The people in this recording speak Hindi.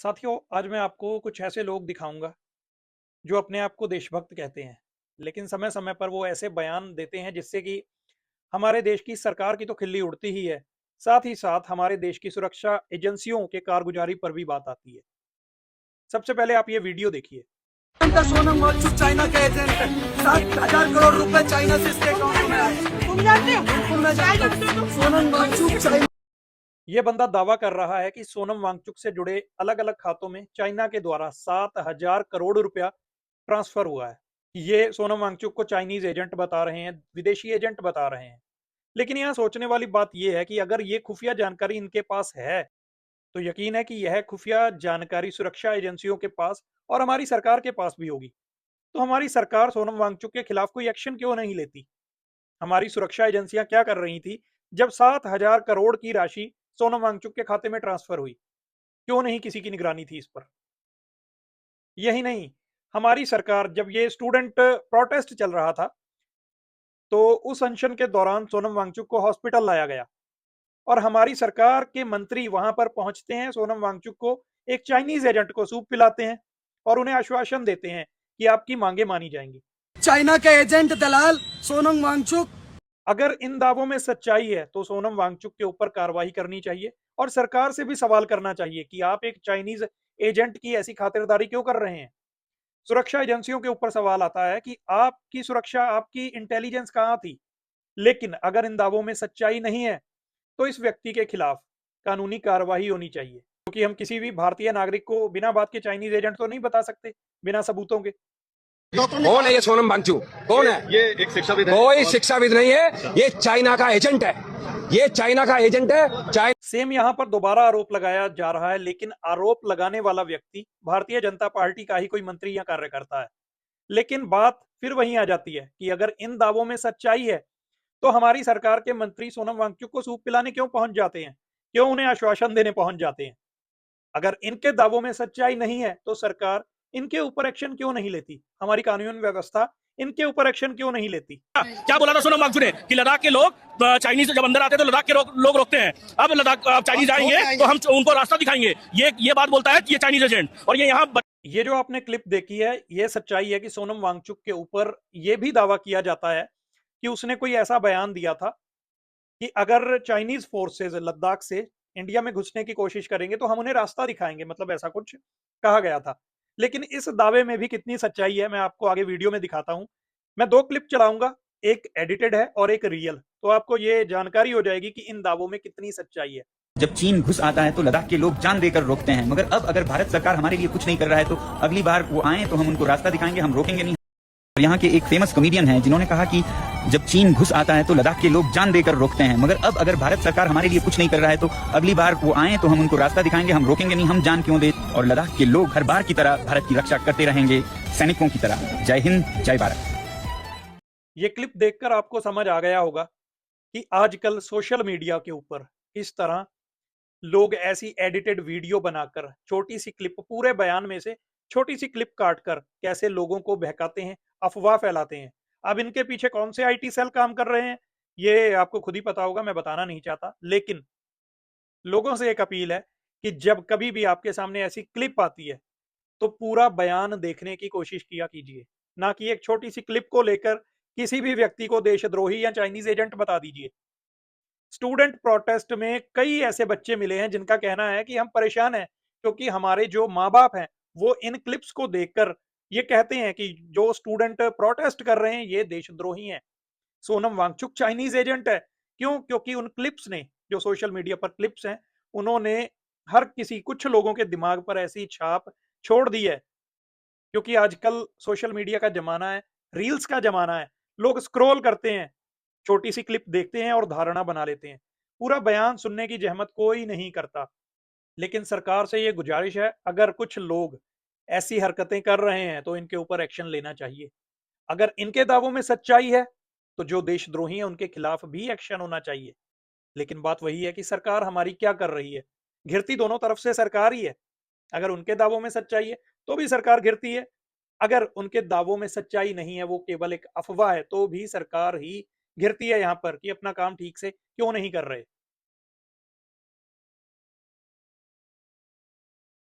साथियों, आज मैं आपको कुछ ऐसे लोग दिखाऊंगा जो अपने आप को देशभक्त कहते हैं, लेकिन समय समय पर वो ऐसे बयान देते हैं जिससे कि हमारे देश की सरकार की तो खिल्ली उड़ती ही है। साथ ही साथ हमारे देश की सुरक्षा एजेंसियों के कारगुजारी पर भी बात आती है। सबसे पहले आप ये वीडियो देखिए। सोनम वांगचुक चाइना के एजेंट है। 7,000 करोड़ रुपए चाइना से इसके अकाउंट में आए। तुम जानते हो? बिल्कुल मैं जानता हूँ। सोनम वांगचुक चाइना। ये बंदा दावा कर रहा है कि सोनम वांगचुक से जुड़े अलग अलग खातों में चाइना के द्वारा 7,000 करोड़ रुपया ट्रांसफर हुआ है। ये सोनम वांगचुक को चाइनीज एजेंट बता रहे हैं, विदेशी एजेंट बता रहे हैं। लेकिन यहाँ सोचने वाली बात यह है कि अगर ये खुफिया जानकारी इनके पास है, तो यकीन है कि यह खुफिया जानकारी सुरक्षा एजेंसियों के पास और हमारी सरकार के पास भी होगी। तो हमारी सरकार सोनम वांगचुक के खिलाफ कोई एक्शन क्यों नहीं लेती? हमारी सुरक्षा एजेंसियां क्या कर रही थी जब 7,000 करोड़ की राशि सोनम वांगचुक के खाते में ट्रांसफर हुई? क्यों नहीं किसी की निगरानी थी इस पर? यही नहीं, हमारी सरकार जब ये स्टूडेंट प्रोटेस्ट चल रहा था, तो उस अनशन के दौरान सोनम वांगचुक को हॉस्पिटल लाया गया और हमारी सरकार के मंत्री वहां पर पहुंचते हैं, सोनम वांगचुक को एक चाइनीज एजेंट को सूप पिलाते हैं और उन्हें आश्वासन देते हैं कि आपकी मांगे मानी जाएंगी। चाइना के एजेंट दलाल सोनम वांगचुक। अगर इन दावों में सच्चाई है तो सोनम वांगचुक के ऊपर कार्रवाई करनी चाहिए और सरकार से भी सवाल करना चाहिए कि आप एक चाइनीज एजेंट की ऐसी खातिरदारी क्यों कर रहे हैं। सुरक्षा एजेंसियों के ऊपर सवाल आता है कि आपकी सुरक्षा, आपकी इंटेलिजेंस कहां थी? लेकिन अगर इन दावों में सच्चाई नहीं है, तो इस व्यक्ति के खिलाफ कानूनी कार्रवाई होनी चाहिए, क्योंकि हम किसी भी भारतीय नागरिक को बिना बात के चाइनीज एजेंट तो नहीं बता सकते, बिना सबूतों के। कौन है ये सोनम वांगचुक? कौन है ये एक शिक्षाविद है। कोई शिक्षाविद नहीं है, ये चाइना का एजेंट है। ये चाइना का एजेंट है। सेम यहां पर दोबारा आरोप लगाया जा रहा है, लेकिन आरोप लगाने वाला व्यक्ति भारतीय जनता पार्टी का ही कोई मंत्री या कार्यकर्ता है। लेकिन बात फिर वहीं आ जाती है कि अगर इन दावों में सच्चाई है, तो हमारी सरकार के मंत्री सोनम वांगचुक को सूप पिलाने क्यों पहुंच जाते हैं? क्यों उन्हें आश्वासन देने पहुंच जाते हैं? अगर इनके दावों में सच्चाई नहीं है, तो सरकार इनके ऊपर एक्शन क्यों नहीं लेती? हमारी कानून व्यवस्था इनके ऊपर एक्शन क्यों नहीं लेती? क्या बोला था सोनम वांगचुक ने कि लद्दाख के लोग चाइनीज जब अंदर आते हैं तो लद्दाख के लोग रोकते हैं। अब लद्दाख चाइनीज आएंगे तो हम उनको रास्ता दिखाएंगे। ये बात बोलता है ये चाइनीज एजेंट। और ये यहाँ ये जो आपने क्लिप देखी है, ये सच्चाई है कि सोनम वांगचुक के ऊपर ये भी दावा किया जाता है कि उसने कोई ऐसा बयान दिया था कि अगर चाइनीज फोर्सेज लद्दाख से इंडिया में घुसने की कोशिश करेंगे तो हम उन्हें रास्ता दिखाएंगे, मतलब ऐसा कुछ कहा गया था। लेकिन इस दावे में भी कितनी सच्चाई है, मैं आपको आगे वीडियो में दिखाता हूं। मैं दो क्लिप चलाऊंगा, एक एडिटेड है और एक रियल, तो आपको ये जानकारी हो जाएगी कि इन दावों में कितनी सच्चाई है। जब चीन घुस आता है तो लद्दाख के लोग जान देकर रोकते हैं, मगर अब अगर भारत सरकार हमारे लिए कुछ नहीं कर रहा है तो अगली बार वो आए तो हम उनको रास्ता दिखाएंगे, हम रोकेंगे नहीं। और यहाँ के एक फेमस कॉमेडियन हैं जिन्होंने कहा कि जब चीन घुस आता है तो लद्दाख के लोग जान देकर रोकते हैं, मगर अब अगर भारत सरकार हमारे लिए कुछ नहीं कर रहा है तो अगली बार वो आए तो हम उनको रास्ता दिखाएंगे, हम रोकेंगे नहीं, हम जान क्यों दे। और लद्दाख के लोग हर बार की तरह भारत की रक्षा करते रहेंगे, सैनिकों की तरह। जय हिंद, जय भारत। ये क्लिप देखकर आपको समझ आ गया होगा कि आजकल सोशल मीडिया के ऊपर इस तरह लोग ऐसी एडिटेड वीडियो बनाकर छोटी सी क्लिप, पूरे बयान में से छोटी सी क्लिप काटकर कैसे लोगों को बहकाते हैं, अफवाह फैलाते हैं। अब इनके पीछे कौन से आईटी सेल काम कर रहे हैं, ये आपको खुद ही पता होगा, मैं बताना नहीं चाहता। लेकिन लोगों से एक अपील है कि जब कभी भी आपके सामने ऐसी क्लिप आती है, तो पूरा बयान देखने की कोशिश किया कीजिए, ना कि एक छोटी सी क्लिप को लेकर किसी भी व्यक्ति को देशद्रोही या चाइनीज एजेंट बता दीजिए। स्टूडेंट प्रोटेस्ट में कई ऐसे बच्चे मिले हैं जिनका कहना है कि हम परेशान हैं क्योंकि हमारे जो माँ बाप हैं वो इन क्लिप्स को देखकर ये कहते हैं कि जो स्टूडेंट प्रोटेस्ट कर रहे हैं ये देशद्रोही हैं। सोनम वांगचुक चाइनीज एजेंट है। क्यों? क्योंकि उन क्लिप्स ने, जो सोशल मीडिया पर क्लिप्स हैं, उन्होंने हर किसी, कुछ लोगों के दिमाग पर ऐसी छाप छोड़ दी है। क्योंकि आजकल सोशल मीडिया का जमाना है, रील्स का जमाना है। लोग स्क्रॉल करते हैं, छोटी सी क्लिप देखते हैं और धारणा बना लेते हैं। पूरा बयान सुनने की जहमत कोई नहीं करता। लेकिन सरकार से ये गुजारिश है, अगर कुछ लोग ऐसी हरकतें कर रहे हैं तो इनके ऊपर एक्शन लेना चाहिए। अगर इनके दावों में सच्चाई है, तो जो देशद्रोही हैं उनके खिलाफ भी एक्शन होना चाहिए। लेकिन बात वही है कि सरकार हमारी क्या कर रही है? घिरती दोनों तरफ से सरकार ही है। अगर उनके दावों में सच्चाई है, तो भी सरकार घिरती है। अगर उनके दावों में सच्चाई नहीं है, वो केवल एक अफवाह है, तो भी सरकार ही घिरती है यहाँ पर कि अपना काम ठीक से क्यों नहीं कर रहे।